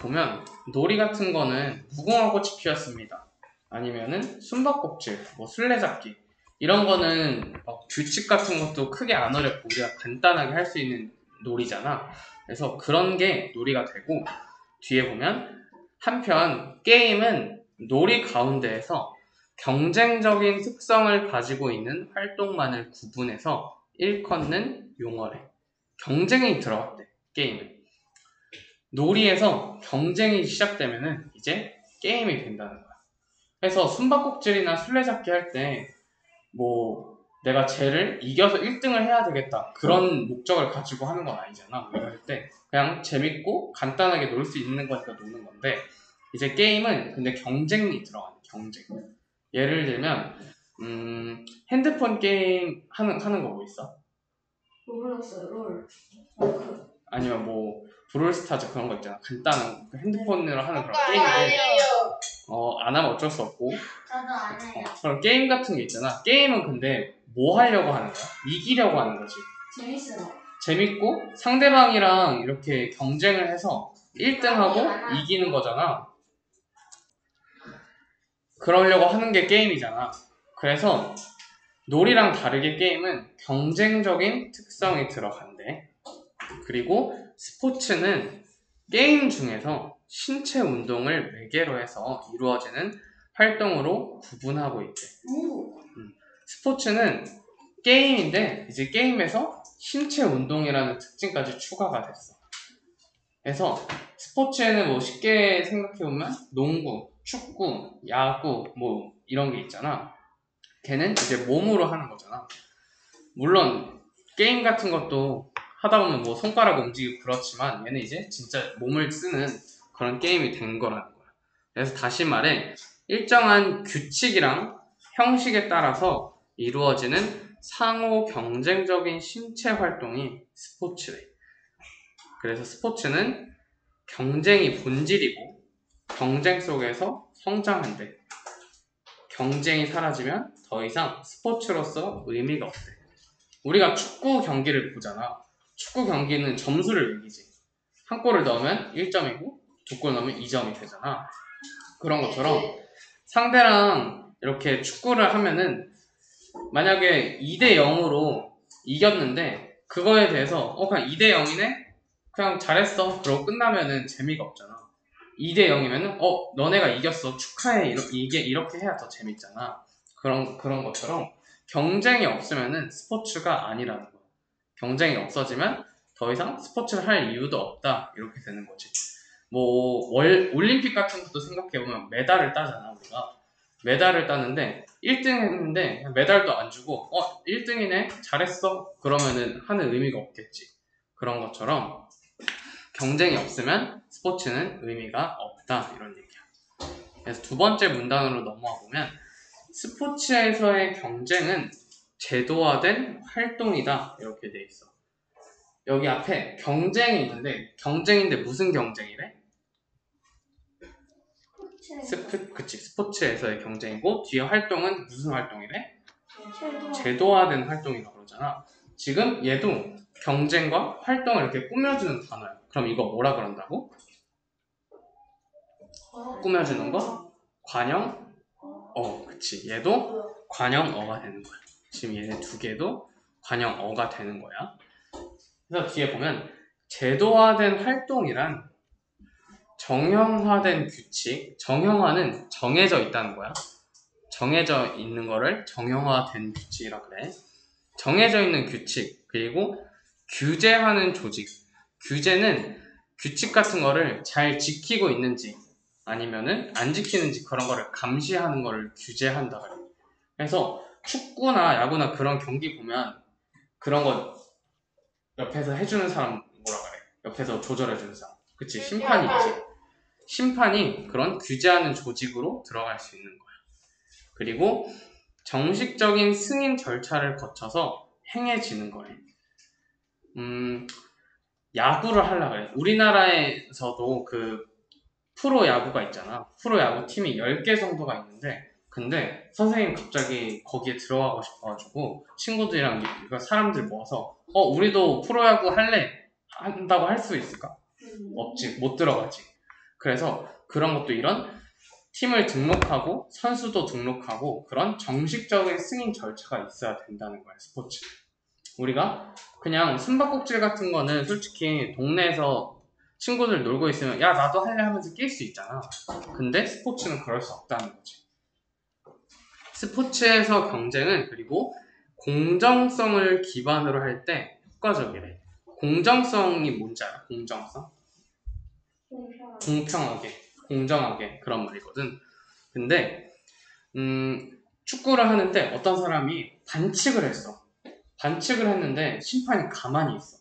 보면 놀이 같은 거는 무궁화꽃이 피었습니다. 아니면은 숨바꼭질, 뭐 술래잡기 이런 거는 규칙 같은 것도 크게 안 어렵고 우리가 간단하게 할 수 있는 놀이잖아. 그래서 그런 게 놀이가 되고, 뒤에 보면 한편 게임은 놀이 가운데에서 경쟁적인 특성을 가지고 있는 활동만을 구분해서 일컫는 용어래. 경쟁이 들어갔대, 게임은. 놀이에서 경쟁이 시작되면은 이제 게임이 된다는 거야. 그래서 숨바꼭질이나 술래잡기 할 때 뭐 내가 쟤를 이겨서 1등을 해야 되겠다 그런 목적을 가지고 하는 건 아니잖아. 우리가 할 때 그냥 재밌고 간단하게 놀 수 있는 거니까 노는 건데, 이제 게임은 근데 경쟁이 들어가는 경쟁. 예를 들면 핸드폰 게임 하는 거 뭐 있어? 로블록스, 롤, 아니면 뭐 브롤스타즈 그런 거 있잖아. 간단한 핸드폰으로 하는 그런 게임들. 안 하면 어쩔 수 없고. 저도 안 해요. 그런 게임 같은 게 있잖아. 게임은 근데 뭐 하려고 하는 거야? 이기려고 하는 거지. 재밌어요. 재밌고 상대방이랑 이렇게 경쟁을 해서 1등하고 이기는 거잖아. 그러려고 하는 게 게임이잖아. 그래서 놀이랑 다르게 게임은 경쟁적인 특성이 들어간대. 그리고 스포츠는 게임 중에서 신체 운동을 매개로 해서 이루어지는 활동으로 구분하고 있대. 스포츠는 게임인데 이제 게임에서 신체 운동이라는 특징까지 추가가 됐어. 그래서 스포츠에는 뭐 쉽게 생각해보면 농구, 축구, 야구 뭐 이런 게 있잖아. 걔는 이제 몸으로 하는 거잖아. 물론 게임 같은 것도 하다 보면 뭐 손가락 움직이고 그렇지만 얘는 이제 진짜 몸을 쓰는 그런 게임이 된 거라는 거야. 그래서 다시 말해 일정한 규칙이랑 형식에 따라서 이루어지는 상호 경쟁적인 신체 활동이 스포츠래. 그래서 스포츠는 경쟁이 본질이고 경쟁 속에서 성장한대. 경쟁이 사라지면 더 이상 스포츠로서 의미가 없대. 우리가 축구 경기를 보잖아. 축구 경기는 점수를 매기지. 한 골을 넣으면 1점이고 두 골 넣으면 2점이 되잖아. 그런 것처럼 상대랑 이렇게 축구를 하면은 만약에 2대 0으로 이겼는데 그거에 대해서 그냥 2대 0이네? 그냥 잘했어. 그러고 끝나면은 재미가 없잖아. 2대 0이면은 너네가 이겼어. 축하해. 이게 이렇게 해야 더 재밌잖아. 그런 것처럼 경쟁이 없으면은 스포츠가 아니라는 거야. 경쟁이 없어지면 더 이상 스포츠를 할 이유도 없다. 이렇게 되는 거지. 뭐 올림픽 같은 것도 생각해보면 메달을 따잖아. 우리가 메달을 따는데 1등 했는데 메달도 안 주고 1등이네 잘했어 그러면은 하는 의미가 없겠지. 그런 것처럼 경쟁이 없으면 스포츠는 의미가 없다 이런 얘기야. 그래서 두 번째 문단으로 넘어와 보면 스포츠에서의 경쟁은 제도화된 활동이다 이렇게 돼 있어. 여기 앞에 경쟁이 있는데 경쟁인데 무슨 경쟁이래? 그치, 스포츠에서의 경쟁이고 뒤에 활동은 무슨 활동이래? 제도화된 활동이라고 그러잖아. 지금 얘도 경쟁과 활동을 이렇게 꾸며주는 단어야. 그럼 이거 뭐라 그런다고? 꾸며주는 거? 관형? 그치. 얘도 관형어가 되는 거야. 지금 얘네 두 개도 관형어가 되는 거야. 그래서 뒤에 보면 제도화된 활동이란 정형화된 규칙, 정형화는 정해져 있다는 거야. 정해져 있는 거를 정형화된 규칙이라 그래. 정해져 있는 규칙, 그리고 규제하는 조직. 규제는 규칙 같은 거를 잘 지키고 있는지 아니면은 안 지키는지 그런 거를 감시하는 거를 규제한다 그래. 그래서 축구나 야구나 그런 경기 보면 그런 거 옆에서 해주는 사람 뭐라 그래? 옆에서 조절해주는 사람. 그치? 심판이 있지. 심판이 그런 규제하는 조직으로 들어갈 수 있는 거야. 그리고 정식적인 승인 절차를 거쳐서 행해지는 거래. 야구를 하려고 해. 우리나라에서도 그 프로 야구가 있잖아. 프로 야구 팀이 10개 정도가 있는데 근데 선생님 갑자기 거기에 들어가고 싶어가지고 친구들이랑 사람들 모아서 우리도 프로야구 할래? 한다고 할 수 있을까? 없지. 못 들어가지. 그래서 그런 것도 이런 팀을 등록하고 선수도 등록하고 그런 정식적인 승인 절차가 있어야 된다는 거야, 스포츠. 우리가 그냥 숨바꼭질 같은 거는 솔직히 동네에서 친구들 놀고 있으면 야 나도 할래 하면서 낄 수 있잖아. 근데 스포츠는 그럴 수 없다는 거지. 스포츠에서 경쟁은 그리고 공정성을 기반으로 할 때 효과적이래. 공정성이 뭔지 알아? 공정성? 공평하게, 공정하게 그런 말이거든. 근데 축구를 하는데 어떤 사람이 반칙을 했어. 반칙을 했는데 심판이 가만히 있어.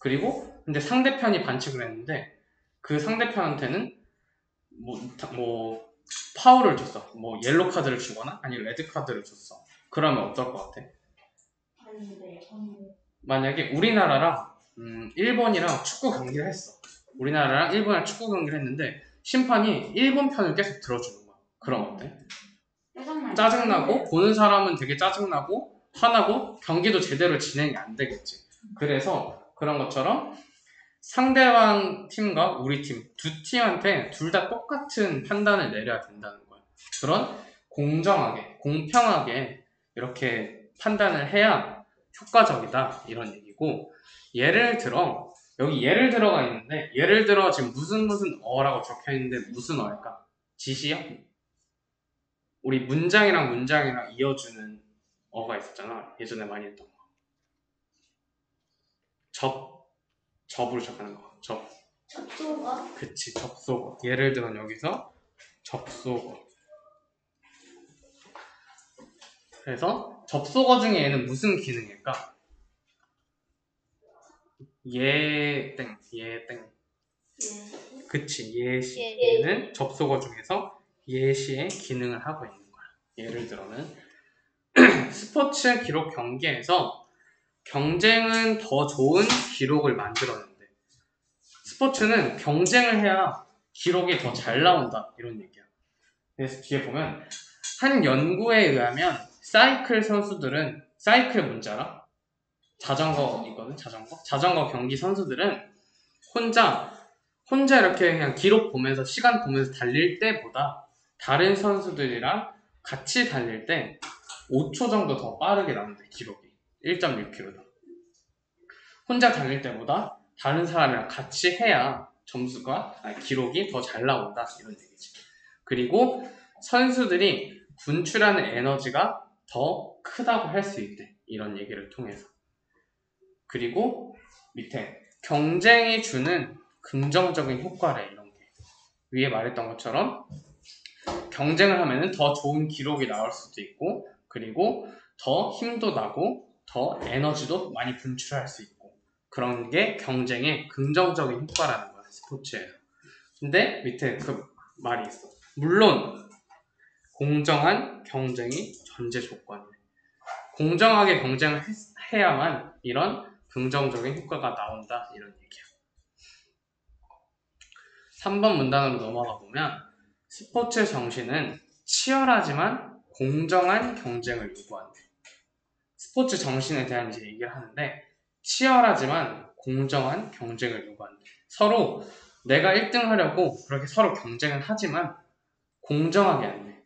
그리고 근데 상대편이 반칙을 했는데 그 상대편한테는 뭐 파울을 줬어. 뭐 옐로 카드를 주거나 아니면 레드 카드를 줬어. 그러면 어떨 것 같아? 만약에 우리나라랑 일본이랑 축구 경기를 했어. 우리나라랑 일본이랑 축구 경기를 했는데 심판이 일본 편을 계속 들어주는 거야. 그럼 어때? 짜증나고 보는 사람은 되게 짜증나고 화나고 경기도 제대로 진행이 안 되겠지. 그래서 그런 것처럼 상대방 팀과 우리 팀 두 팀한테 둘 다 똑같은 판단을 내려야 된다는 거야. 그런 공정하게 공평하게 이렇게 판단을 해야 효과적이다 이런 얘기고, 예를 들어 여기 예를 들어가 있는데 예를 들어 지금 무슨 어라고 적혀 있는데 무슨 어일까? 지시요? 우리 문장이랑 이어주는 어가 있었잖아. 예전에 많이 했던 거. 접으로 시작하는 거. 접속어? 그치, 접속어. 예를 들어 여기서 접속어. 그래서 접속어 중에 얘는 무슨 기능일까? 예땡. 그치, 예시. 얘는 접속어 중에서 예시의 기능을 하고 있는 거야. 예를 들어는 스포츠 기록 경기에서 경쟁은 더 좋은 기록을 만들어낸대. 스포츠는 경쟁을 해야 기록이 더 잘 나온다 이런 얘기야. 그래서 뒤에 보면 한 연구에 의하면 사이클 선수들은, 사이클 뭔지 알아? 자전거이거든. 자전거 경기 선수들은 혼자 이렇게 그냥 기록 보면서 시간 보면서 달릴 때보다 다른 선수들이랑 같이 달릴 때 5초 정도 더 빠르게 나온대. 기록이 1.6km. 혼자 달릴 때보다 다른 사람이랑 같이 해야 기록이 더 잘 나온다 이런 얘기지. 그리고 선수들이 분출하는 에너지가 더 크다고 할 수 있대. 이런 얘기를 통해서. 그리고 밑에 경쟁이 주는 긍정적인 효과래. 이런 게 위에 말했던 것처럼 경쟁을 하면은 더 좋은 기록이 나올 수도 있고, 그리고 더 힘도 나고 더 에너지도 많이 분출할 수 있고, 그런 게 경쟁의 긍정적인 효과라는 거야, 스포츠에서. 근데 밑에 그 말이 있어. 물론 공정한 경쟁이 전제 조건이래. 공정하게 경쟁을 해야만 이런 긍정적인 효과가 나온다 이런 얘기야. 3번 문단으로 넘어가 보면 스포츠 정신은 치열하지만 공정한 경쟁을 요구한대. 스포츠 정신에 대한 이제 얘기를 하는데 치열하지만 공정한 경쟁을 요구한대. 서로 내가 1등 하려고 그렇게 서로 경쟁을 하지만 공정하게 안 돼.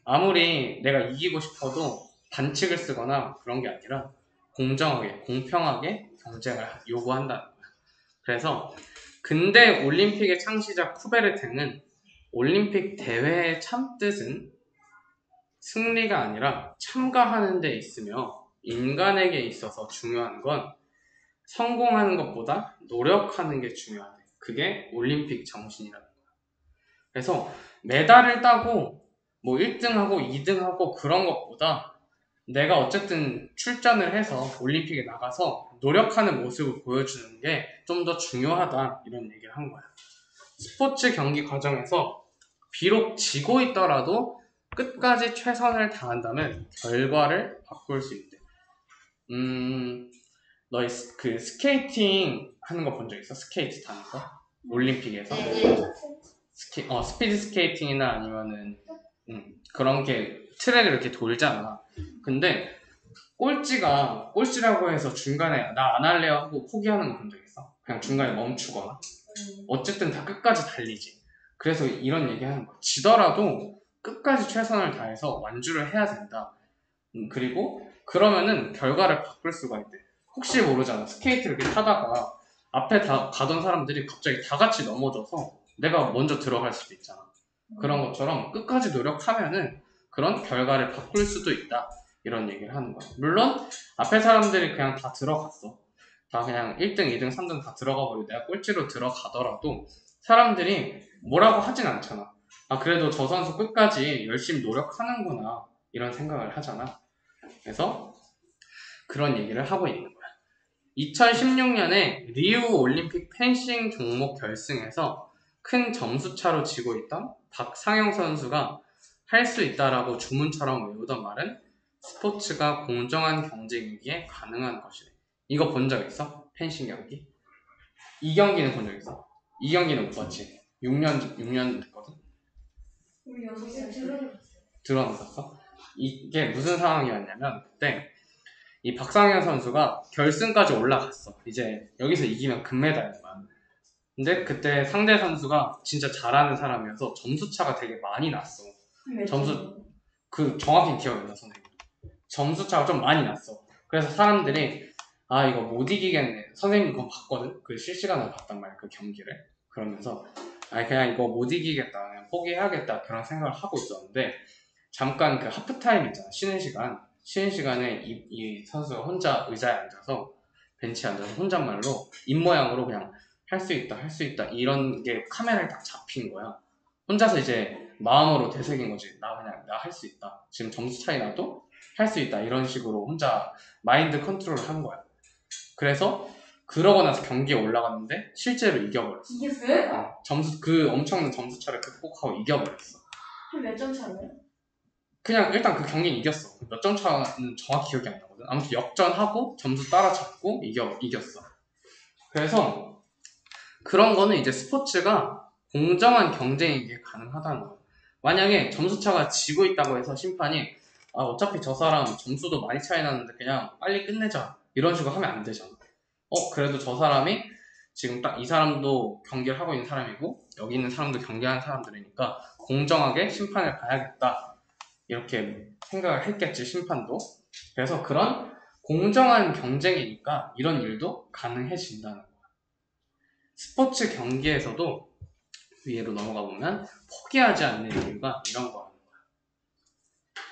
아무리 내가 이기고 싶어도 반칙을 쓰거나 그런 게 아니라 공정하게, 공평하게 경쟁을 요구한다는 거야. 그래서 근대 올림픽의 창시자 쿠베르탱은 올림픽 대회의 참뜻은 승리가 아니라 참가하는 데 있으며 인간에게 있어서 중요한 건 성공하는 것보다 노력하는 게 중요하대. 그게 올림픽 정신이라는 거야. 그래서 메달을 따고 뭐 1등하고 2등하고 그런 것보다 내가 어쨌든 출전을 해서 올림픽에 나가서 노력하는 모습을 보여주는 게 좀 더 중요하다 이런 얘기를 한 거야. 스포츠 경기 과정에서 비록 지고 있더라도 끝까지 최선을 다한다면 결과를 바꿀 수 있대. 너 그 스케이팅 하는 거 본 적 있어? 스케이트 타는 거? 올림픽에서? 스피드 스케이팅이나 아니면은 그런 게 트랙을 이렇게 돌잖아. 근데 꼴찌라고 해서 중간에 나 안 할래요 하고 포기하는 거 본 적 있어? 그냥 중간에 멈추거나. 어쨌든 다 끝까지 달리지. 그래서 이런 얘기하는 거야. 지더라도 끝까지 최선을 다해서 완주를 해야 된다. 그리고 그러면은 결과를 바꿀 수가 있대. 혹시 모르잖아. 스케이트를 이렇게 타다가 앞에 가던 사람들이 갑자기 다 같이 넘어져서 내가 먼저 들어갈 수도 있잖아. 그런 것처럼 끝까지 노력하면은 그런 결과를 바꿀 수도 있다. 이런 얘기를 하는 거야. 물론 앞에 사람들이 그냥 다 들어갔어. 다 그냥 1등, 2등, 3등 다 들어가 버리고 내가 꼴찌로 들어가더라도 사람들이 뭐라고 하진 않잖아. 아, 그래도 저 선수 끝까지 열심히 노력하는구나. 이런 생각을 하잖아. 그래서 그런 얘기를 하고 있는 거야. 2016년에 리우 올림픽 펜싱 종목 결승에서 큰 점수차로 지고 있던 박상영 선수가 할 수 있다라고 주문처럼 외우던 말은 스포츠가 공정한 경쟁이기에 가능한 것이래. 이거 본 적 있어? 펜싱 경기? 이 경기는 본 적 있어? 이 경기는 못 봤지? 6년 됐거든? 우리 6살 들어봤어? 이게 무슨 상황이었냐면 그때 이 박상현 선수가 결승까지 올라갔어. 이제 여기서 이기면 금메달인 거야. 근데 그때 상대 선수가 진짜 잘하는 사람이어서 점수차가 되게 많이 났어. 그 정확히 기억이 안 나, 선생님. 점수차가 좀 많이 났어. 그래서 사람들이 아, 이거 못 이기겠네. 선생님 그거 봤거든? 그 실시간으로 봤단 말이야, 그 경기를. 그러면서 아니 그냥 이거 못 이기겠다. 그냥 포기해야겠다. 그런 생각을 하고 있었는데 잠깐 그 하프타임 있잖아. 쉬는 시간에 이 선수가 혼자 의자에 앉아서 벤치에 앉아서 혼잣말로 입모양으로 그냥 할 수 있다, 할 수 있다 이런 게 카메라에 딱 잡힌 거야. 혼자서 이제 마음으로 되새긴 거지. 나 할 수 있다. 지금 점수 차이 나도 할 수 있다. 이런 식으로 혼자 마인드 컨트롤을 한 거야. 그래서 그러고 나서 경기에 올라갔는데 실제로 이겨버렸어. 이겼어요? 그 엄청난 점수 차를 극복하고 이겨버렸어. 몇 점 차예요? 그냥 일단 그 경기는 이겼어. 몇 점 차는 정확히 기억이 안 나거든. 아무튼 역전하고 점수 따라잡고 이겼어. 그래서 그런 거는 이제 스포츠가 공정한 경쟁이기에 가능하다는 거야. 만약에 점수차가 지고 있다고 해서 심판이 아, 어차피 저 사람 점수도 많이 차이 나는데 그냥 빨리 끝내자 이런 식으로 하면 안 되잖아. 그래도 저 사람이 지금 딱 이 사람도 경기를 하고 있는 사람이고 여기 있는 사람도 경기하는 사람들이니까 공정하게 심판을 봐야겠다 이렇게 생각을 했겠지, 심판도. 그래서 그런 공정한 경쟁이니까 이런 일도 가능해진다는 거야. 스포츠 경기에서도 위로 넘어가 보면 포기하지 않는 이유가 이런 거야.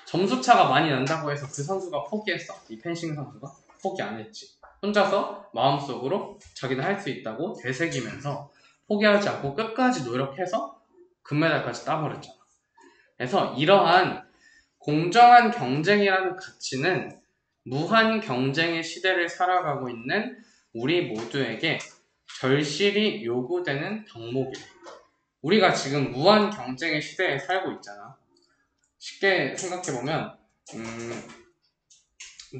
점수차가 많이 난다고 해서 그 선수가 포기했어. 이 펜싱 선수가 포기 안 했지. 혼자서 마음속으로 자기는 할 수 있다고 되새기면서 포기하지 않고 끝까지 노력해서 금메달까지 따버렸잖아. 그래서 이러한 공정한 경쟁이라는 가치는 무한 경쟁의 시대를 살아가고 있는 우리 모두에게 절실히 요구되는 덕목이래. 우리가 지금 무한 경쟁의 시대에 살고 있잖아. 쉽게 생각해보면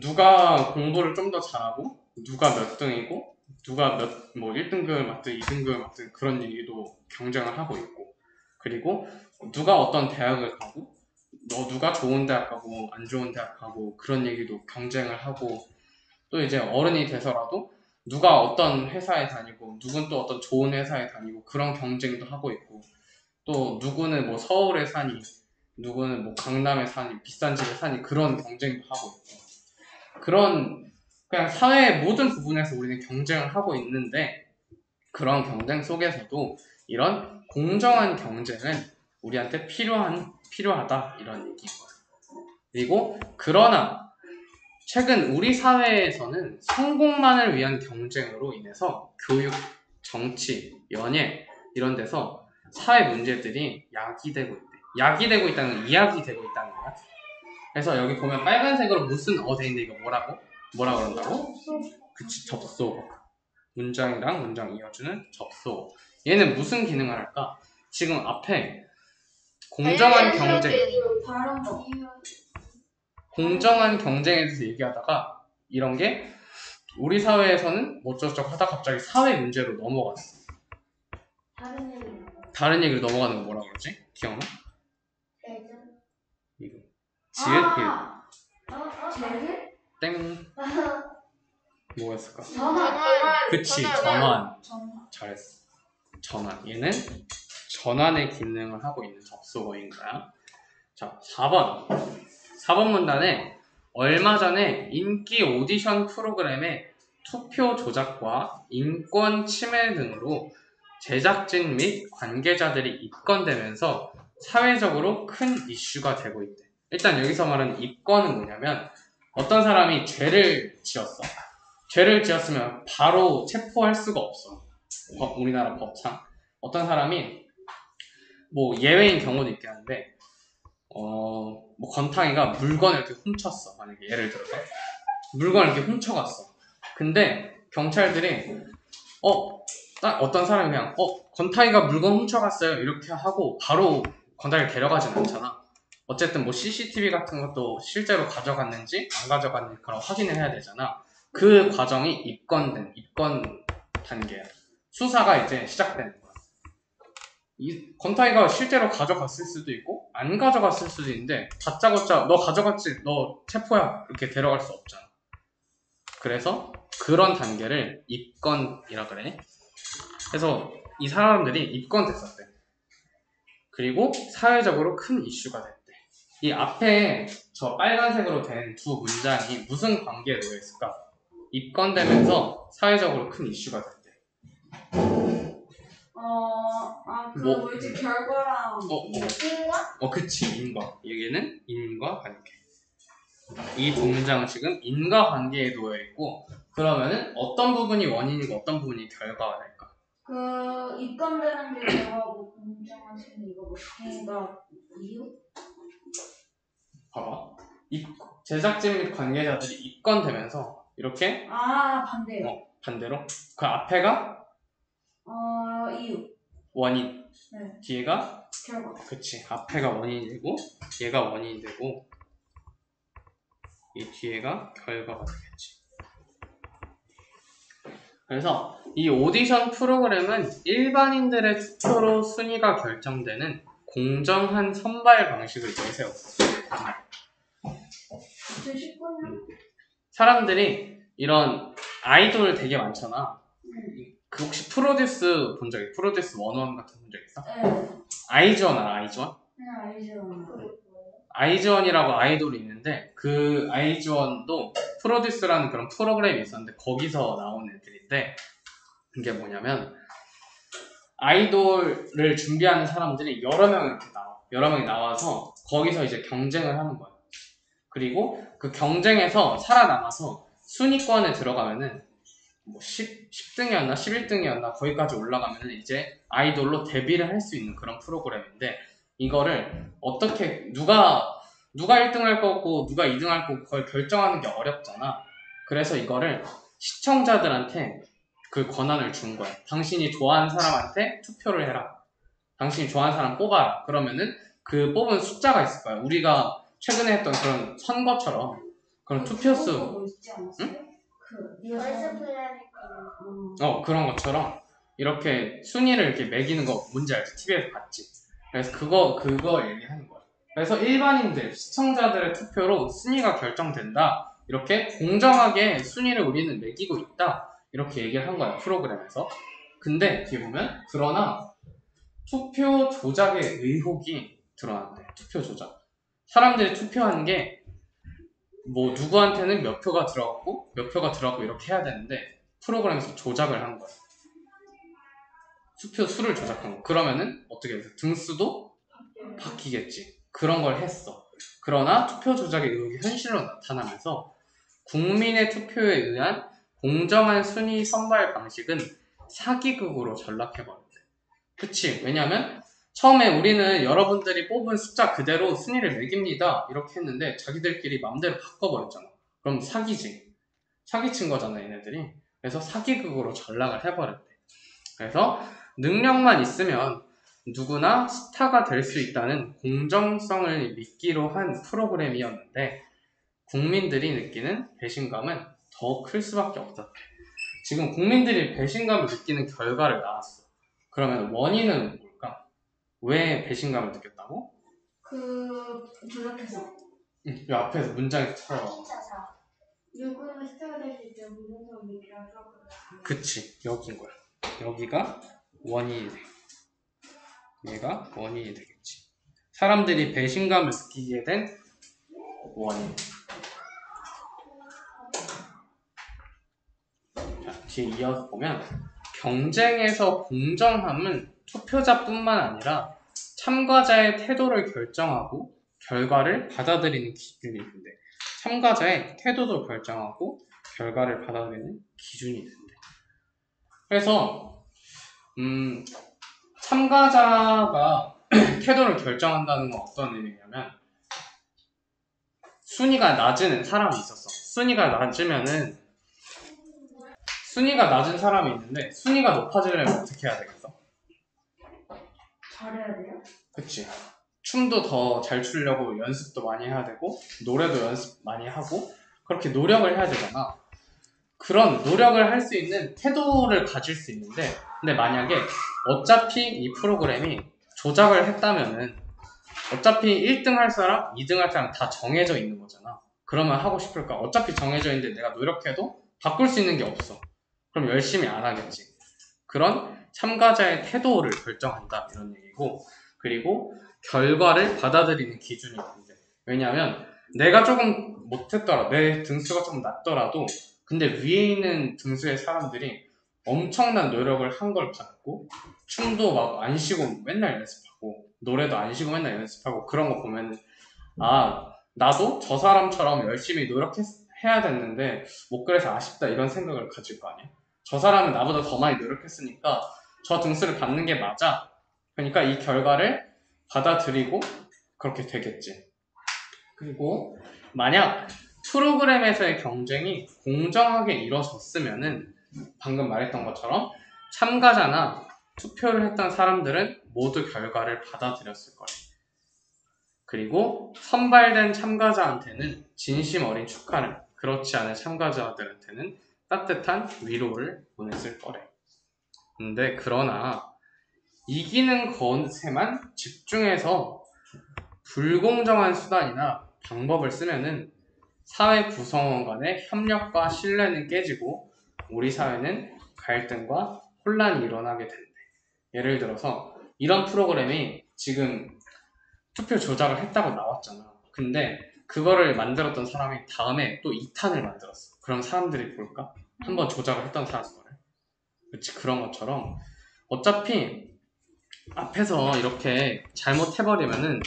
누가 공부를 좀 더 잘하고 누가 몇 등이고 누가 뭐 1등급을 맡든 2등급을 맡든 그런 얘기도 경쟁을 하고 있고, 그리고 누가 어떤 대학을 가고 누가 좋은 대학 가고 안 좋은 대학 가고 그런 얘기도 경쟁을 하고, 또 이제 어른이 돼서라도 누가 어떤 회사에 다니고 누군 또 어떤 좋은 회사에 다니고 그런 경쟁도 하고 있고, 또 누구는 뭐 서울에 사니 누구는 뭐 강남에 사니 비싼 집에 사니 그런 경쟁도 하고 있고, 그런 그냥 사회의 모든 부분에서 우리는 경쟁을 하고 있는데 그런 경쟁 속에서도 이런 공정한 경쟁은 우리한테 필요하다 이런 얘기인 거예요. 그리고 그러나 최근 우리 사회에서는 성공만을 위한 경쟁으로 인해서 교육, 정치, 연예 이런 데서 사회 문제들이 야기되고 있대. 야기되고 있다는 건 이야기되고 있다는 거야. 그래서 여기 보면 빨간색으로 무슨 돼 있는데 이거 뭐라 그런다고? 그치, 접속. 문장이랑 문장 이어주는 접속. 얘는 무슨 기능을 할까? 지금 앞에 공정한 경쟁에 대해서 얘기하다가 이런 게 우리 사회에서는 어쩌고저쩌고 하다 갑자기 사회 문제로 넘어갔어. 다른 얘기로 넘어가는 거 뭐라 그러지? 기억나? 이거 지읒? 땡. 뭐였을까? 전환. 그치, 전환. 잘했어. 전환. 얘는 전환의 기능을 하고 있는 접속어인 거야. 자, 4번 문단에 얼마 전에 인기 오디션 프로그램의 투표 조작과 인권 침해 등으로 제작진 및 관계자들이 입건되면서 사회적으로 큰 이슈가 되고 있대. 일단 여기서 말하는 입건은 뭐냐면 어떤 사람이 죄를 지었어. 죄를 지었으면 바로 체포할 수가 없어. 우리나라 법상. 어떤 사람이 뭐 예외인 경우도 있겠는데 뭐 건탕이가 물건을 이렇게 훔쳤어. 만약에 예를 들어서 물건을 이렇게 훔쳐갔어. 근데 경찰들이 딱 어떤 사람이 그냥 건탕이가 물건 훔쳐갔어요 이렇게 하고 바로 건탕이를 데려가진 않잖아. 어쨌든 뭐 CCTV 같은 것도 실제로 가져갔는지 안 가져갔는지 그런 확인을 해야 되잖아. 그 과정이 입건 단계야. 수사가 이제 시작되는 거야. 이 건탕이가 실제로 가져갔을 수도 있고 안 가져갔을 수도 있는데 다짜고짜 너 가져갔지 너 체포야 이렇게 데려갈 수 없잖아. 그래서 그런 단계를 입건이라 그래. 그래서 이 사람들이 입건됐었대. 그리고 사회적으로 큰 이슈가 됐대. 이 앞에 저 빨간색으로 된 두 문장이 무슨 관계에 놓여 있을까? 입건되면서 사회적으로 큰 이슈가 됐대. 그 뭐? 뭐지 결과랑 인과? 그치, 인과. 여기는 인과관계. 이 두 문장은 지금 인과관계에 놓여 있고, 그러면은 어떤 부분이 원인이고 어떤 부분이 결과가 될까? 그 입건되는 게 결과고 공정하시는 이거 뭐 그러니까 이유? 봐봐. 제작진 및 관계자들이 입건되면서 이렇게 반대요. 반대로 그 앞에가 이유. 원인, 네. 뒤에가 결과. 그치. 앞에가 원인이 되고 얘가 원인이 되고 이 뒤에가 결과가 되겠지. 그래서 이 오디션 프로그램은 일반인들의 투표로 순위가 결정되는 공정한 선발 방식을 내세웠어. 2019년? 사람들이 이런 아이돌 되게 많잖아. 그 혹시 프로듀스 본 적 있어? 프로듀스 101 같은 본 적 있어? 네. 아이즈원 알아? 아이즈원? 네, 알죠. 아이즈원이라고 아이돌이 있는데 그 아이즈원도 프로듀스라는 그런 프로그램이 있었는데 거기서 나온 애들인데 이게 뭐냐면 아이돌을 준비하는 사람들이 여러 명 이렇게 나와. 여러 명이 나와서 거기서 이제 경쟁을 하는 거야. 그리고 그 경쟁에서 살아남아서 순위권에 들어가면은 뭐 10등이었나 11등이었나 거기까지 올라가면은 이제 아이돌로 데뷔를 할 수 있는 그런 프로그램인데 이거를 어떻게 누가 1등 할 거고 누가 2등 할 거고 그걸 결정하는 게 어렵잖아. 그래서 이거를 시청자들한테 그 권한을 준 거야. 당신이 좋아하는 사람한테 투표를 해라. 당신이 좋아하는 사람 뽑아라. 그러면은 그 뽑은 숫자가 있을 거야. 우리가 최근에 했던 그런 선거처럼 그런 투표수 뭐 있지 않았어요? 벌스 플래닛. 그런 것처럼 이렇게 순위를 이렇게 매기는 거 뭔지 알지? TV에서 봤지? 그래서 그거 얘기하는 거야. 그래서 일반인들, 시청자들의 투표로 순위가 결정된다. 이렇게 공정하게 순위를 우리는 매기고 있다. 이렇게 얘기를 한 거야, 프로그램에서. 근데 뒤에 보면 그러나 투표 조작의 의혹이 드러난대. 투표 조작. 사람들이 투표한 게 뭐 누구한테는 몇 표가 들어갔고 몇 표가 들어갔고 이렇게 해야 되는데 프로그램에서 조작을 한 거야. 투표 수를 조작한 거. 그러면은 어떻게 해서 등수도 바뀌겠지. 그런 걸 했어. 그러나 투표 조작의 의혹이 현실로 나타나면서 국민의 투표에 의한 공정한 순위 선발 방식은 사기극으로 전락해버렸대. 그치? 왜냐면 처음에 우리는 여러분들이 뽑은 숫자 그대로 순위를 매깁니다. 이렇게 했는데 자기들끼리 마음대로 바꿔버렸잖아. 그럼 사기지. 사기친 거잖아, 얘네들이. 그래서 사기극으로 전락을 해버렸대. 그래서 능력만 있으면 누구나 스타가 될 수 있다는 공정성을 믿기로 한 프로그램이었는데 국민들이 느끼는 배신감은 더 클 수밖에 없었대. 지금 국민들이 배신감을 느끼는 결과를 나왔어. 그러면 원인은 뭘까? 왜 배신감을 느꼈다고? 조작해서. 이 앞에서 문장에서 찾아봐. 혼자서. 누구는 스타가 될 수 있다고 공정성을 믿기로 한 프로그램. 그치, 여긴 거야. 여기가 원인이 돼. 얘가 원인이 되겠지. 사람들이 배신감을 느끼게 된 원인. 자, 뒤에 이어서 보면 경쟁에서 공정함은 투표자뿐만 아니라 참가자의 태도를 결정하고 결과를 받아들이는 기준이 된대. 참가자의 태도도 결정하고 결과를 받아들이는 기준이 된대. 그래서 참가자가 태도를 결정한다는 건 어떤 의미냐면 순위가 낮은 사람이 있었어. 순위가 낮은 사람이 있는데 순위가 높아지려면 어떻게 해야 되겠어? 잘해야 돼요? 그치. 춤도 더 잘 추려고 연습도 많이 해야 되고 노래도 연습 많이 하고 그렇게 노력을 해야 되잖아. 그런 노력을 할 수 있는 태도를 가질 수 있는데 근데 만약에 어차피 이 프로그램이 조작을 했다면은 어차피 1등 할 사람, 2등 할 사람 다 정해져 있는 거잖아. 그러면 하고 싶을까? 어차피 정해져 있는데 내가 노력해도 바꿀 수 있는 게 없어. 그럼 열심히 안 하겠지. 그런 참가자의 태도를 결정한다 이런 얘기고 그리고 결과를 받아들이는 기준이 있는데 왜냐하면 내가 조금 못했더라 내 등수가 좀 낮더라도 근데 위에 있는 등수의 사람들이 엄청난 노력을 한 걸 봤고 춤도 막 안 쉬고 맨날 연습하고 노래도 안 쉬고 맨날 연습하고 그런 거 보면 아 나도 저 사람처럼 열심히 노력해야 됐는데 못 그래서 아쉽다 이런 생각을 가질 거 아니야. 저 사람은 나보다 더 많이 노력했으니까 저 등수를 받는 게 맞아. 그러니까 이 결과를 받아들이고 그렇게 되겠지. 그리고 만약 프로그램에서의 경쟁이 공정하게 이루어졌으면은 방금 말했던 것처럼 참가자나 투표를 했던 사람들은 모두 결과를 받아들였을 거래. 그리고 선발된 참가자한테는 진심 어린 축하를, 그렇지 않은 참가자들한테는 따뜻한 위로를 보냈을 거래. 근데 그러나 이기는 것에만 집중해서 불공정한 수단이나 방법을 쓰면은 사회 구성원 간의 협력과 신뢰는 깨지고 우리 사회는 갈등과 혼란이 일어나게 된대. 예를 들어서 이런 프로그램이 지금 투표 조작을 했다고 나왔잖아. 근데 그거를 만들었던 사람이 다음에 또 2탄을 만들었어. 그럼 사람들이 볼까? 한번 조작을 했던 사람 거를. 그렇지. 그런 것처럼 어차피 앞에서 이렇게 잘못해버리면은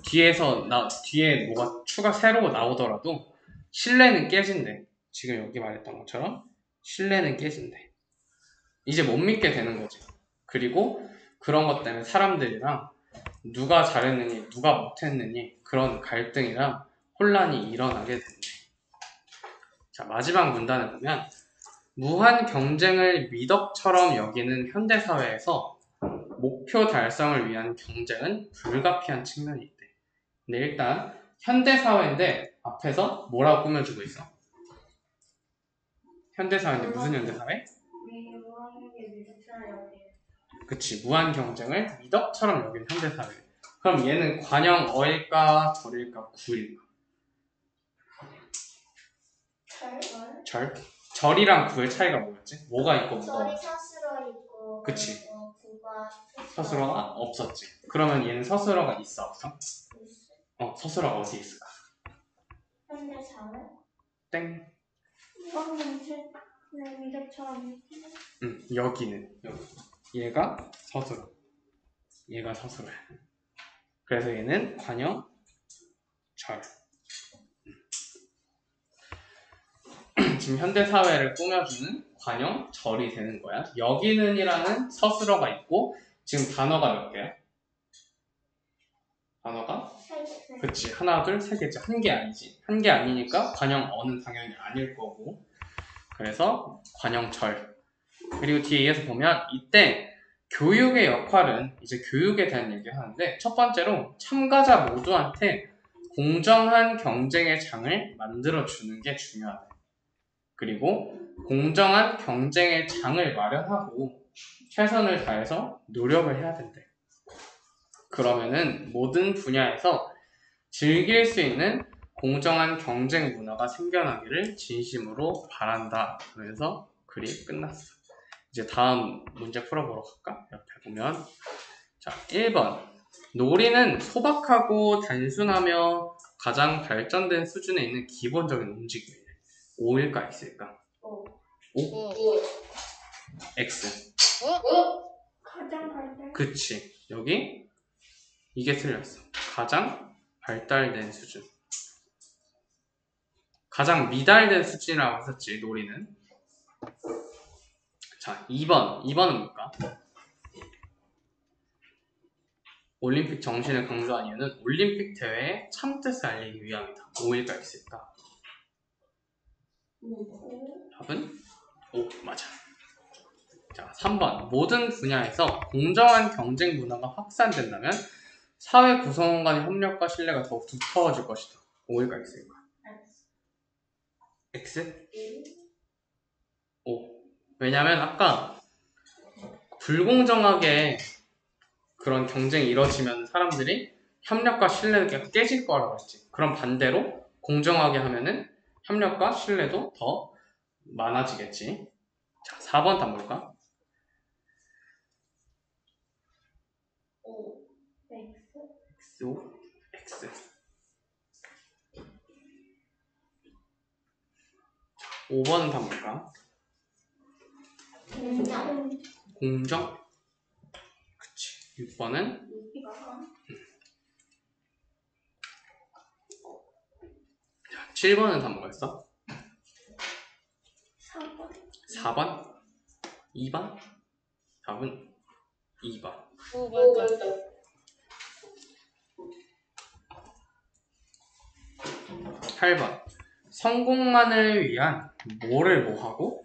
뒤에 뭐가 추가 새로 나오더라도 신뢰는 깨진대. 지금 여기 말했던 것처럼 신뢰는 깨진대. 이제 못 믿게 되는 거지. 그리고 그런 것 때문에 사람들이랑 누가 잘했느니 누가 못했느니 그런 갈등이랑 혼란이 일어나게 된대. 자, 마지막 문단을 보면 무한 경쟁을 미덕처럼 여기는 현대사회에서 목표 달성을 위한 경쟁은 불가피한 측면이 있대. 근데 일단 현대사회인데 앞에서 뭐라고 꾸며주고 있어? 현대사회인데 무슨 현대사회? 그치, 무한 경쟁을 미덕처럼 여기는 현대사회. 그럼 얘는 관형 어일까 절일까 구일까? 절? 절이랑 구의 차이가 뭐였지? 뭐가 있고 뭐가 절이 서술어 있고 그치. 구가 서술어가 없었지. 그러면 얘는 서술어가 있어 없어? 서술어가 어디 있을까? 현대사회 땡. 미덕처럼 여기는 여기. 얘가 서술어. 얘가 서술어야. 그래서 얘는 관형 절. 지금 현대사회를 꾸며주는 관형 절이 되는 거야. 여기는이라는 서술어가 있고 지금 단어가 몇 개야? 단어가? 그치. 하나, 둘, 세 개지. 한 개 아니지. 한 개 아니니까 관형 어는 당연히 아닐 거고. 그래서 관형 절. 그리고 뒤에 이어서 보면 이때 교육의 역할은 이제 교육에 대한 얘기를 하는데 첫 번째로 참가자 모두한테 공정한 경쟁의 장을 만들어주는 게 중요하다. 그리고 공정한 경쟁의 장을 마련하고 최선을 다해서 노력을 해야 된대. 그러면은 모든 분야에서 즐길 수 있는 공정한 경쟁 문화가 생겨나기를 진심으로 바란다. 그래서 글이 끝났어. 이제 다음 문제 풀어보러 갈까? 옆에 보면 자 1번 놀이는 소박하고 단순하며 가장 발전된 수준에 있는 기본적인 움직임이래. O일까 X일까? 오. O? X. 가장 발달. 그치. 여기 이게 틀렸어. 가장 발달된 수준. 가장 미달된 수준이라고 했었지, 놀이는. 자, 2번은 뭘까? 올림픽 정신을 강조한 이유는 올림픽 대회의 참뜻을 알리기 위함이다. O일까 X일까? 답은 O, 맞아. 자, 3번. 모든 분야에서 공정한 경쟁 문화가 확산된다면 사회 구성원 간의 협력과 신뢰가 더욱 두터워질 것이다. O일까 X일까? X? O. 왜냐면 아까 불공정하게 그런 경쟁이 이루어지면 사람들이 협력과 신뢰가 깨질 거라고 했지. 그럼 반대로 공정하게 하면은 협력과 신뢰도 더 많아지겠지. 자, 4번 답 볼까? 오. X. X, O, X. 5번은 답 볼까? 공정. 공정? 그치. 6번은? 자, 7번은 답 뭐였어? 4번. 4번? 2번? 답은 2번. 오, 맞아. 8번. 성공만을 위한 뭐를 뭐하고?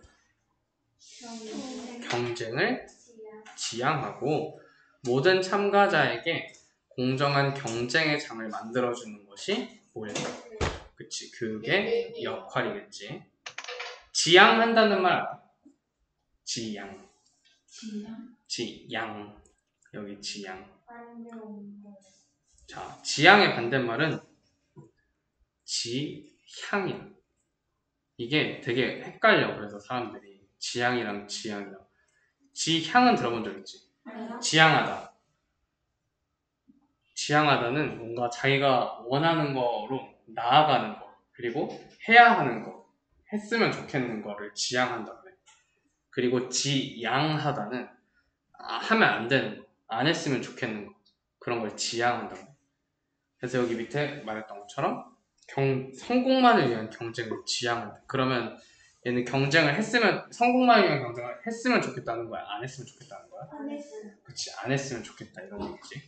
경쟁을 지향하고 모든 참가자에게 공정한 경쟁의 장을 만들어주는 것이 뭐일까? 그치, 그게 역할이겠지. 지향한다는 말 알아? 지향. 지향. 여기 지향. 자, 지향의 반대말은 지향이야. 이게 되게 헷갈려. 그래서 사람들이 지향이랑 지향이랑. 지향은 들어본 적 있지? 지향하다. 지향하다는 뭔가 자기가 원하는 거로 나아가는 거, 그리고 해야 하는 거, 했으면 좋겠는 거를 지향한다고 해. 그리고 지양하다는 하면 안 되는 거, 안 했으면 좋겠는 거, 그런 걸 지향한다고 해. 그래서 여기 밑에 말했던 것처럼 성공만을 위한 경쟁을 지향한다. 그러면 얘는 경쟁을 했으면, 성공만을 위한 경쟁을 했으면 좋겠다는 거야? 안 했으면 좋겠다는 거야? 안 했어요. 그치, 안 했으면 좋겠다 이런 얘기지.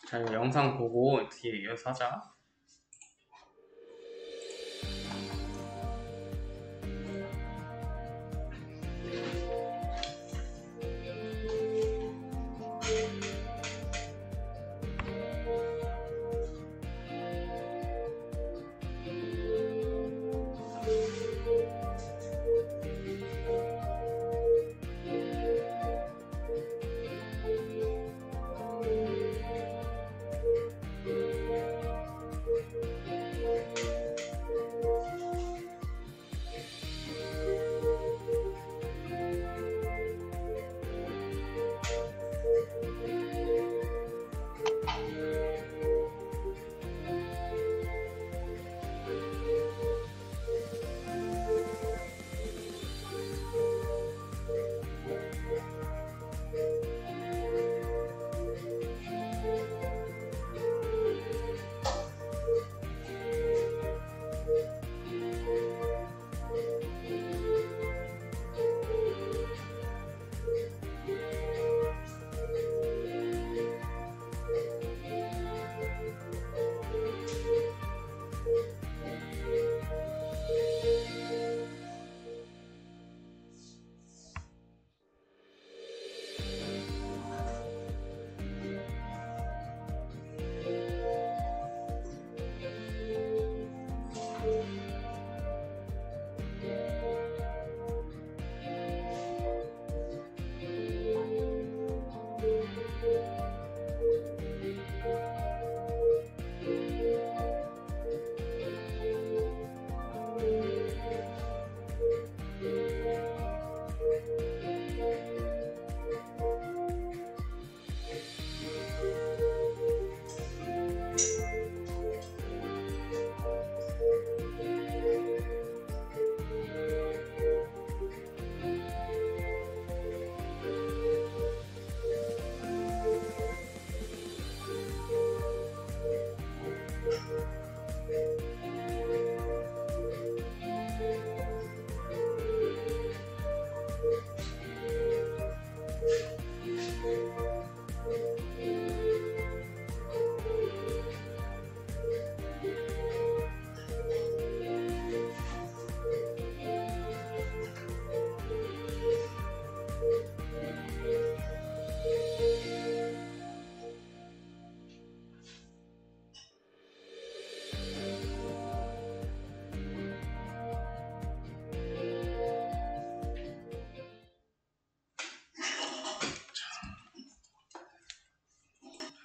자, 이거 영상 보고 뒤에 이어서 하자.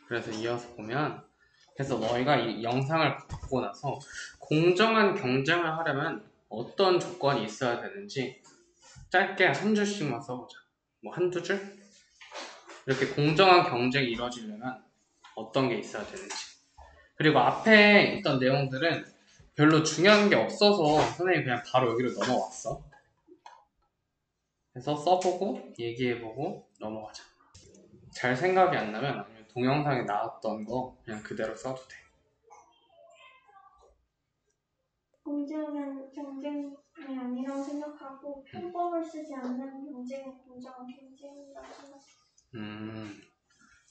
그래서 이어서 보면, 그래서 너희가 이 영상을 보고 나서 공정한 경쟁을 하려면 어떤 조건이 있어야 되는지 짧게 한 줄씩만 써보자. 뭐 한두 줄? 이렇게 공정한 경쟁이 이루어지려면 어떤 게 있어야 되는지. 그리고 앞에 있던 내용들은 별로 중요한 게 없어서 선생님이 그냥 바로 여기로 넘어왔어. 그래서 써보고 얘기해보고 넘어가자. 잘 생각이 안 나면 아니면 동영상에 나왔던 거 그냥 그대로 써도 돼. 공정은 경쟁이 아니라고 생각하고 편법을 쓰지 않는 경쟁은 공정한 경쟁이라고 생각해.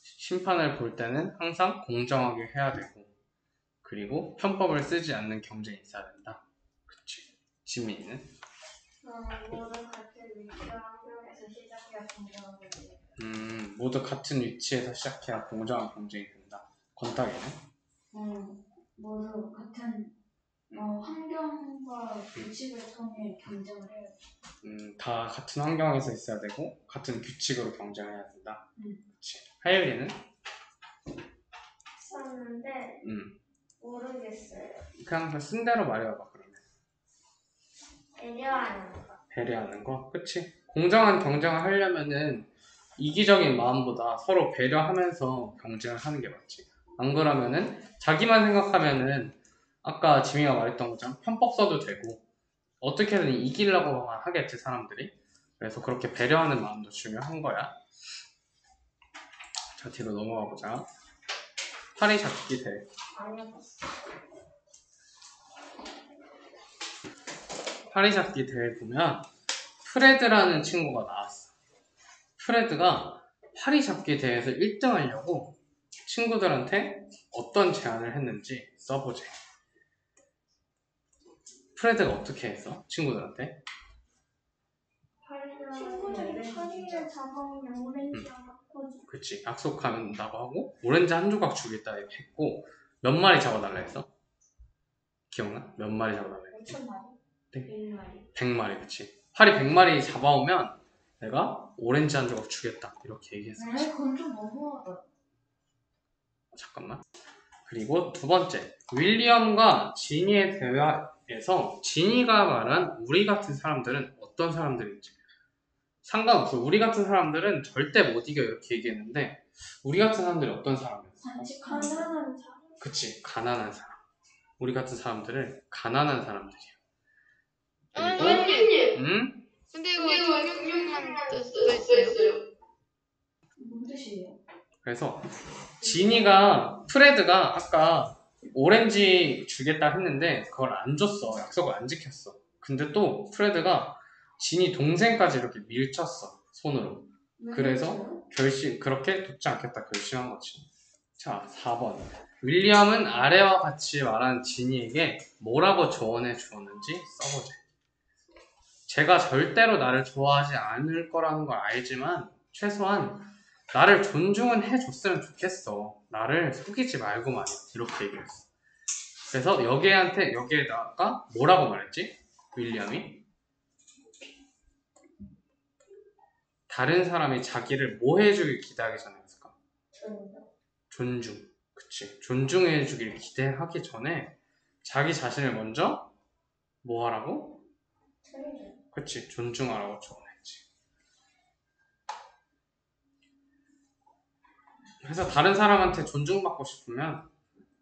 심판을 볼 때는 항상 공정하게 해야 되고, 그리고 편법을 쓰지 않는 경쟁이 있어야 된다. 그치? 지민이는? 모두 같은 위치와 환경에서 시작해야 공정한 경쟁. 모두 같은 위치에서 시작해야 공정한 경쟁이 된다. 건탁이는? 모두 같은 환경과 규칙을 통해 경쟁을 해요. 다 같은 환경에서 있어야 되고 같은 규칙으로 경쟁해야 된다. 음. 그치. 하율이는? 썼는데 모르겠어요. 그냥 쓴 대로 말해봐 그러면. 배려하는 거. 배려하는 거? 그치. 공정한 경쟁을 하려면은 이기적인 마음보다 서로 배려하면서 경쟁을 하는 게 맞지. 안 그러면은 자기만 생각하면은 아까 지민이가 말했던 것처럼 편법 써도 되고 어떻게든 이기려고만 하겠지 사람들이. 그래서 그렇게 배려하는 마음도 중요한 거야. 자, 뒤로 넘어가 보자. 파리 잡기 대회. 안 해봤어. 파리 잡기 대회 보면 프레드라는 친구가 나왔어. 프레드가 파리 잡기 대회에서 1등 하려고 친구들한테 어떤 제안을 했는지 써보자. 프레드가 어떻게 했어? 친구들한테? 친구들이 파리를 잡아오면 오렌지가 바꿔줘. 그치. 약속한다고 하고 오렌지 한 조각 주겠다 했고 몇 마리 잡아달라 했어? 기억나? 몇 마리 잡아달라 했지? 5,000마리? 네. 100마리? 100마리. 그치. 파리 100마리 잡아오면 내가 오렌지 한 조각 주겠다 이렇게 얘기했었지. 그건 좀 너무하다. 잠깐만. 그리고 두 번째, 윌리엄과 지니의 대화에서 지니가 말한 우리 같은 사람들은 어떤 사람들인지 상관없어. 우리 같은 사람들은 절대 못 이겨 이렇게 얘기했는데 우리 같은 사람들이 어떤 사람이었어? 가난한 사람. 그치, 가난한 사람. 우리 같은 사람들은 가난한 사람들이야. 그리고 선생님! 근데 이거 동영상만 써있어요. 뭔 뜻이에요? 그래서 프레드가 아까 오렌지 주겠다 했는데 그걸 안 줬어. 약속을 안 지켰어. 근데 또 프레드가 지니 동생까지 이렇게 밀쳤어. 손으로. 그래서 그렇게 돕지 않겠다 결심한 거지. 자, 4번. 윌리엄은 아래와 같이 말한 지니에게 뭐라고 조언해 주었는지 써보자. 제가 절대로 나를 좋아하지 않을 거라는 걸 알지만 최소한 나를 존중은 해줬으면 좋겠어. 나를 속이지 말고 말이야. 이렇게 얘기했어. 그래서 여기에다가 뭐라고 말했지? 윌리엄이? 다른 사람이 자기를 뭐 해주길 기대하기 전에 했을까? 존중. 그치. 존중해주길 기대하기 전에 자기 자신을 먼저 뭐 하라고? 그치. 존중하라고 조언했지. 그래서 다른 사람한테 존중받고 싶으면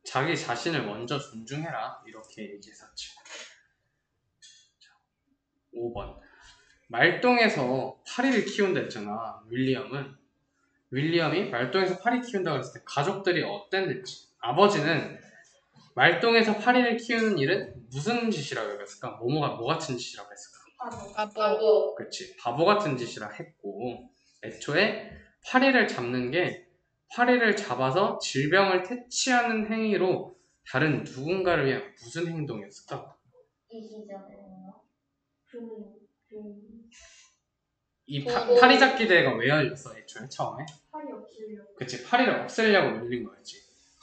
자기 자신을 먼저 존중해라. 이렇게 얘기했었지. 5번. 말똥에서 파리를 키운다 했잖아. 윌리엄이 말똥에서 파리 키운다고 했을 때 가족들이 어땠는지. 아버지는 말똥에서 파리를 키우는 일은 무슨 짓이라고 했을까? 뭐 같은 짓이라고 했을까? 바보. 그치. 바보 같은 짓이라 했고 애초에 파리를 잡는 게 파리를 잡아서 질병을 퇴치하는 행위로 다른 누군가를 위한 무슨 행동이었을까? 이기적인가? 파리 잡기 대회가 왜 열렸어? 애초에 처음에? 팔이 없으려고. 그치. 파리를 없애려고 열린 거였지.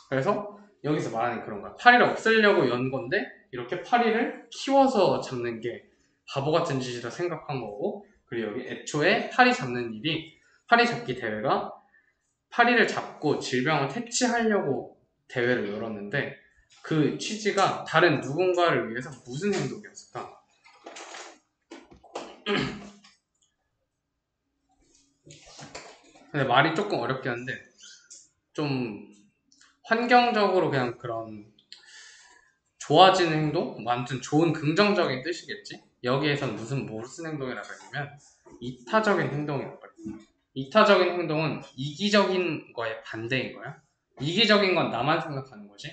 그래서 여기서 말하는 그런 거야. 파리를 없애려고 연 건데 이렇게 파리를 키워서 잡는 게 바보 같은 짓이라 생각한 거고, 그리고 여기 애초에 파리 잡기 대회가 파리를 잡고 질병을 퇴치하려고 대회를 열었는데 그 취지가 다른 누군가를 위해서 무슨 행동이었을까? 근데 말이 조금 어렵긴 한데 좀 환경적으로 그냥 그런 좋아지는 행동? 아무튼 좋은 긍정적인 뜻이겠지? 여기에선 무슨 행동이라고 하냐면 이타적인 행동이라고 해요. 이타적인 행동은 이기적인 거에 반대인 거야. 이기적인 건 나만 생각하는 거지.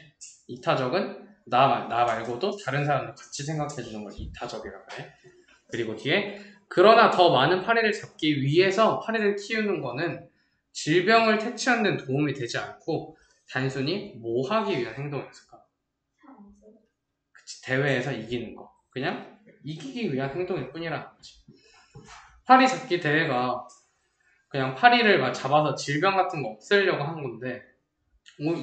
이타적은 나 말고도 다른 사람도 같이 생각해주는 걸 이타적이라고 해. 그리고 뒤에 그러나 더 많은 파리를 잡기 위해서 파리를 키우는 거는 질병을 퇴치하는 데 도움이 되지 않고 단순히 뭐 하기 위한 행동이었을까? 그치, 대회에서 이기는 거. 그냥 이기기 위한 행동일 뿐이라는 거지. 파리 잡기 대회가 그냥 파리를 막 잡아서 질병 같은 거 없애려고 한 건데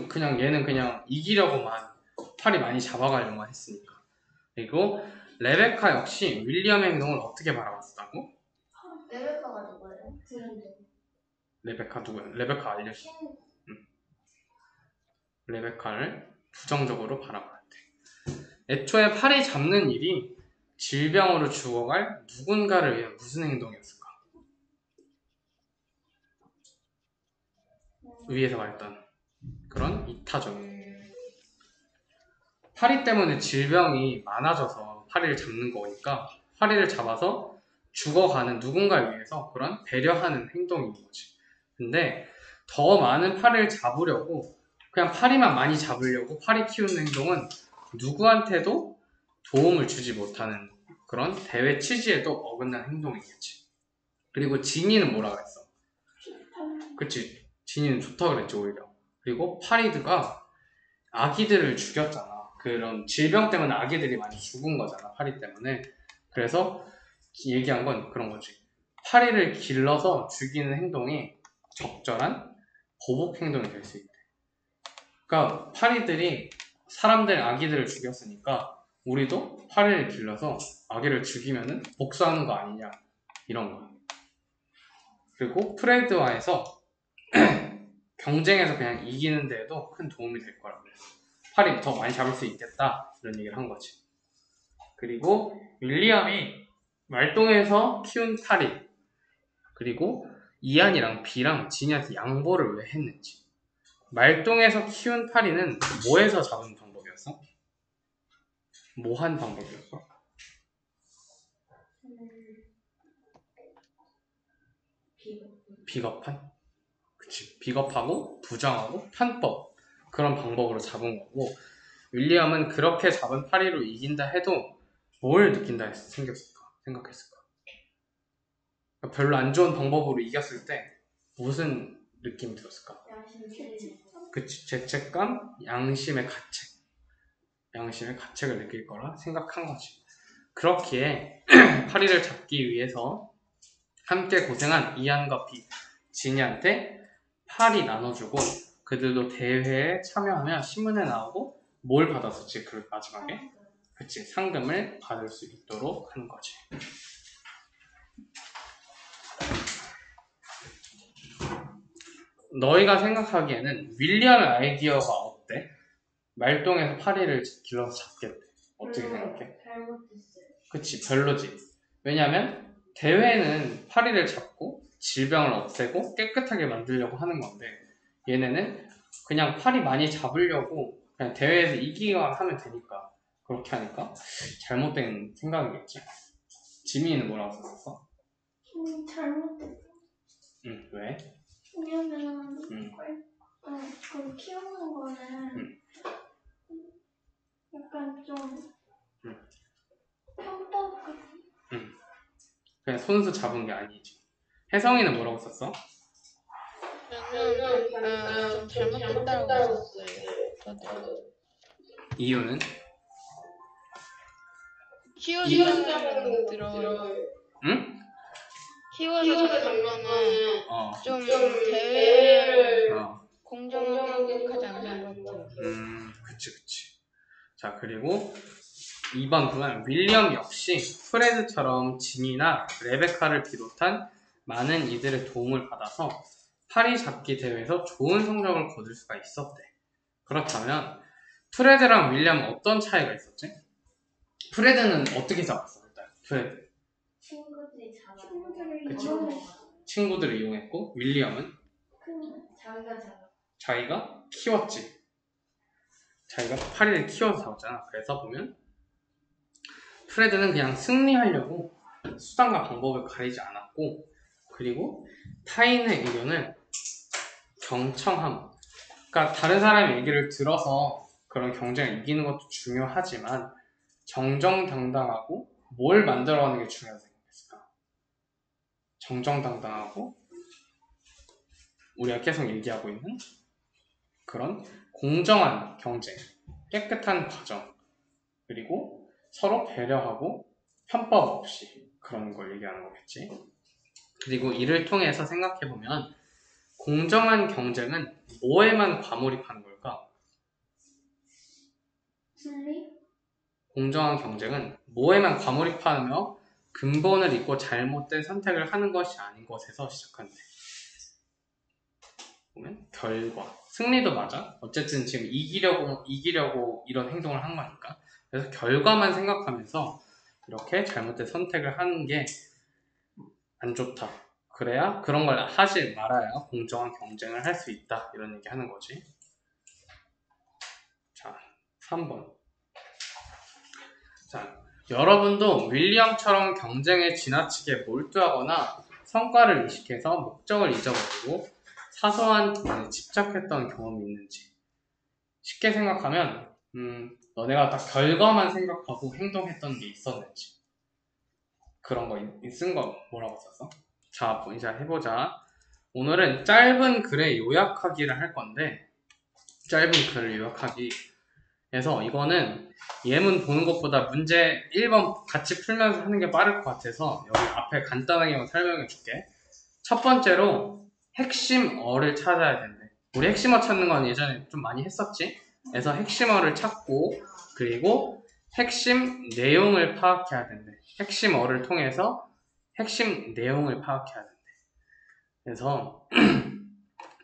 그냥 얘는 그냥 이기려고만 파리 많이 잡아가려고만 했으니까. 그리고 레베카 역시 윌리엄의 행동을 어떻게 바라봤다고? 레베카가 누구예요? 들은데. 레베카 누구야? 레베카 알려줘. 레베카를 부정적으로 바라봤대. 애초에 파리 잡는 일이 질병으로 죽어갈 누군가를 위한 무슨 행동이었을까? 위에서 말했던 그런 이타적인. 파리 때문에 질병이 많아져서 파리를 잡는 거니까 파리를 잡아서 죽어가는 누군가를 위해서 그런 배려하는 행동인 거지. 근데 더 많은 파리를 잡으려고 그냥 파리만 많이 잡으려고 파리 키우는 행동은 누구한테도 도움을 주지 못하는 그런 대회 취지에도 어긋난 행동이겠지. 그리고 지니는 뭐라 그랬어? 그치, 지니는 좋다 그랬지 오히려. 그리고 파리드가 아기들을 죽였잖아. 그런 질병 때문에 아기들이 많이 죽은 거잖아, 파리 때문에. 그래서 얘기한 건 그런 거지. 파리를 길러서 죽이는 행동이 적절한 보복 행동이 될 수 있대. 그러니까 파리들이 사람들 아기들을 죽였으니까 우리도 파리를 길러서 아기를 죽이면은 복수하는 거 아니냐, 이런 거야. 그리고 프레드와에서 경쟁에서 그냥 이기는 데에도 큰 도움이 될 거라고 그랬어. 파리 더 많이 잡을 수 있겠다, 이런 얘기를 한 거지. 그리고 윌리엄이 말동에서 키운 파리, 그리고 이안이랑 비랑 지니한테 양보를 왜 했는지. 말동에서 키운 파리는 뭐에서 잡은 방법이었어? 뭐 한 방법이었어? 비겁한? 그치, 비겁하고 부정하고 편법, 그런 방법으로 잡은 거고, 윌리엄은 그렇게 잡은 파리로 이긴다 해도 뭘 느낀다 생각했을까? 별로 안 좋은 방법으로 이겼을 때 무슨 느낌이 들었을까? 그치, 죄책감, 양심의 가책을 느낄 거라 생각한 거지. 그렇기에 파리를 잡기 위해서 함께 고생한 이안과 비, 지니한테 파리 나눠주고 그들도 대회에 참여하며 신문에 나오고 뭘 받았었지? 그 마지막에? 그치, 상금을 받을 수 있도록 하는 거지. 너희가 생각하기에는 윌리엄의 아이디어가 어때? 말동에서 파리를 길러서 잡겠대. 어떻게 생각해? 잘못했어요. 그치, 별로지. 왜냐면 대회는 파리를 잡고 질병을 없애고 깨끗하게 만들려고 하는 건데 얘네는 그냥 파리 많이 잡으려고 그냥 대회에서 이기기만 하면 되니까 그렇게 하니까 잘못된 생각이겠지. 지민이는 뭐라고 썼었어? 잘못됐어. 응, 왜? 왜냐면 그걸 키우는 거는 약간 좀 편법 같아. 그냥 손수 잡은 게 아니지. 혜성이는 뭐라고 썼어? 저는 좀 잘못됐다고 썼어요. 저도. 이유는? 키워서 들어요. 응? 키워서 잡으면은 좀 대회를 공정하게 생각하지 않는 것 같아요. 그치. 자, 그리고 2번 보면 윌리엄 역시 프레드처럼 지니나 레베카를 비롯한 많은 이들의 도움을 받아서 파리 잡기 대회에서 좋은 성적을 거둘 수가 있었대. 그렇다면 프레드랑 윌리엄은 어떤 차이가 있었지? 프레드는 어떻게 잡았어? 일단 프레드 친구들이 잡아. 그치. 친구들을 이용했고, 윌리엄은 자기가 잡아. 자기가 키웠지. 자기가 파리를 키워서 잡았잖아. 그래서 보면 프레드는 그냥 승리하려고 수단과 방법을 가리지 않았고, 그리고 타인의 의견을 경청함. 그러니까 다른 사람의 얘기를 들어서 그런 경쟁을 이기는 것도 중요하지만 정정당당하고 뭘 만들어가는 게 중요하다고 생각했을까? 정정당당하고 우리가 계속 얘기하고 있는 그런 공정한 경쟁, 깨끗한 과정, 그리고 서로 배려하고 편법 없이 그런 걸 얘기하는 거겠지. 그리고 이를 통해서 생각해보면 공정한 경쟁은 뭐에만 과몰입하는 걸까? 승리? 공정한 경쟁은 뭐에만 과몰입하며 근본을 잊고 잘못된 선택을 하는 것이 아닌 것에서 시작한대. 보면 결과, 승리도 맞아. 어쨌든 지금 이기려고 이런 행동을 한 거니까. 그래서 결과만 생각하면서 이렇게 잘못된 선택을 하는 게 안 좋다. 그래야 그런 걸 하지 말아야 공정한 경쟁을 할 수 있다. 이런 얘기 하는 거지. 자, 3번. 자, 여러분도 윌리엄처럼 경쟁에 지나치게 몰두하거나 성과를 의식해서 목적을 잊어버리고 사소한 부분에 집착했던 경험이 있는지. 쉽게 생각하면 너네가 다 결과만 생각하고 행동했던 게 있었는지. 그런 거 쓴 거 뭐라고 썼어? 자, 이제 해보자. 오늘은 짧은 글의 요약하기를 할 건데, 짧은 글을 요약하기. 그래서 이거는 예문 보는 것보다 문제 1번 같이 풀면서 하는 게 빠를 것 같아서 여기 앞에 간단하게만 설명해 줄게. 첫 번째로 핵심어를 찾아야 된대. 우리 핵심어 찾는 건 예전에 좀 많이 했었지? 그래서 핵심어를 찾고, 그리고 핵심 내용을 파악해야 된대. 핵심어를 통해서 핵심 내용을 파악해야 된대. 그래서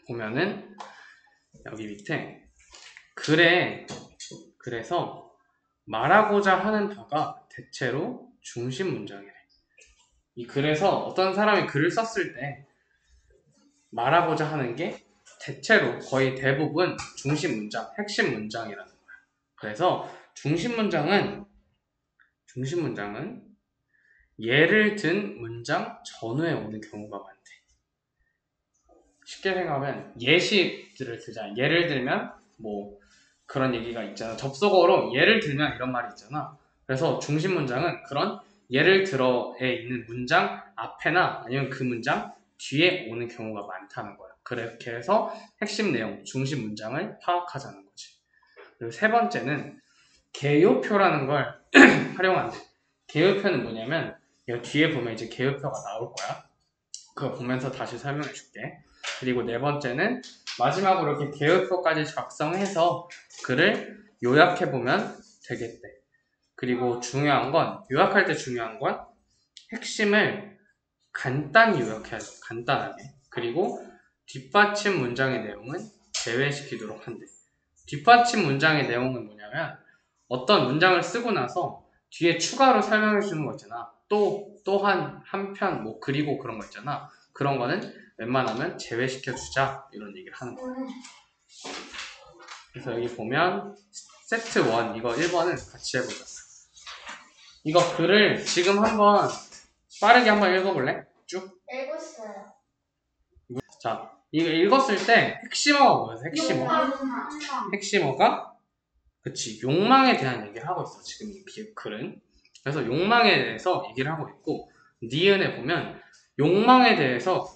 보면은 여기 밑에 그래서 말하고자 하는 바가 대체로 중심 문장이래. 이 글에서 어떤 사람이 글을 썼을 때 말하고자 하는 게 대체로 거의 대부분 중심 문장, 핵심 문장이라는 거야. 그래서 중심 문장은 예를 든 문장 전후에 오는 경우가 많대. 쉽게 생각하면 예시들을 들자. 예를 들면 뭐 그런 얘기가 있잖아. 접속어로 예를 들면 이런 말이 있잖아. 그래서 중심 문장은 그런 예를 들어에 있는 문장 앞에나 아니면 그 문장 뒤에 오는 경우가 많다는 거야. 그렇게 해서 핵심 내용, 중심 문장을 파악하자는 거지. 그리고 세 번째는 개요표라는 걸 활용한대. 개요표는 뭐냐면 여기 뒤에 보면 이제 개요표가 나올 거야. 그거 보면서 다시 설명해 줄게. 그리고 네 번째는 마지막으로 이렇게 개요표까지 작성해서 글을 요약해보면 되겠대. 그리고 요약할 때 중요한 건 핵심을 간단히 요약해야 돼. 간단하게. 그리고 뒷받침 문장의 내용은 제외시키도록 한대. 뒷받침 문장의 내용은 뭐냐면 어떤 문장을 쓰고 나서 뒤에 추가로 설명해 주는 거 있잖아. 또한 한편 뭐 그리고 그런 거 있잖아. 그런 거는 웬만하면 제외시켜주자 이런 얘기를 하는 거야. 그래서 여기 보면 세트 1 이거 1번을 같이 해보자. 이거 글을 지금 한번 빠르게 한번 읽어볼래? 쭉? 읽었어요. 자, 이거 읽었을 때 핵심어가 뭐였어? 핵심어가 그치, 욕망에 대한 얘기를 하고 있어. 지금 이 글은. 그래서 욕망에 대해서 얘기를 하고 있고, 니은에 보면 욕망에 대해서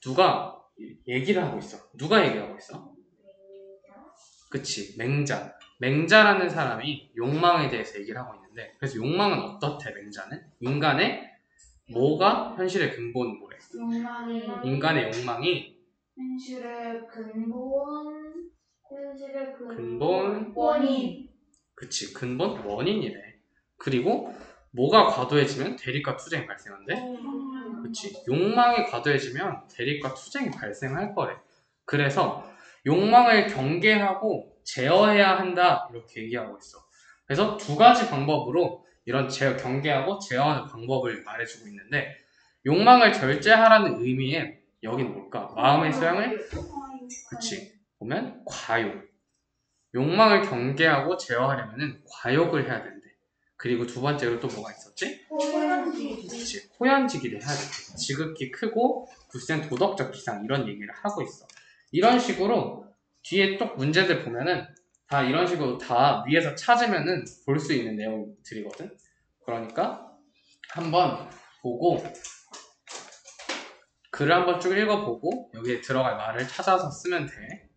누가 얘기를 하고 있어. 누가 얘기하고 있어? 그치, 맹자라는 사람이 욕망에 대해서 얘기를 하고 있는데, 그래서 욕망은 어떻대? 맹자는 인간의 뭐가 현실의 근본 뭐래? 인간의 욕망이 현실의 근본 원인. 그치, 근본 원인이래. 그리고 뭐가 과도해지면 대립과 투쟁이 발생한대. 그치? 욕망이 과도해지면 대립과 투쟁이 발생할 거래. 그래서 욕망을 경계하고 제어해야 한다 이렇게 얘기하고 있어. 그래서 두 가지 방법으로 이런 경계하고 제어하는 방법을 말해주고 있는데 욕망을 절제하라는 의미에 여기는 뭘까? 마음의 소양을 그치 보면 과욕 욕망을 경계하고 제어하려면 과욕을 해야 된대. 그리고 두 번째로 또 뭐가 있었지? 그치 호연지기를 해야 돼. 지극히 크고 굳센 도덕적 기상 이런 얘기를 하고 있어. 이런 식으로 뒤에 또 문제들 보면은 다 이런 식으로 다 위에서 찾으면은 볼 수 있는 내용들이거든. 그러니까 한번 보고 글을 한번 쭉 읽어보고 여기에 들어갈 말을 찾아서 쓰면 돼.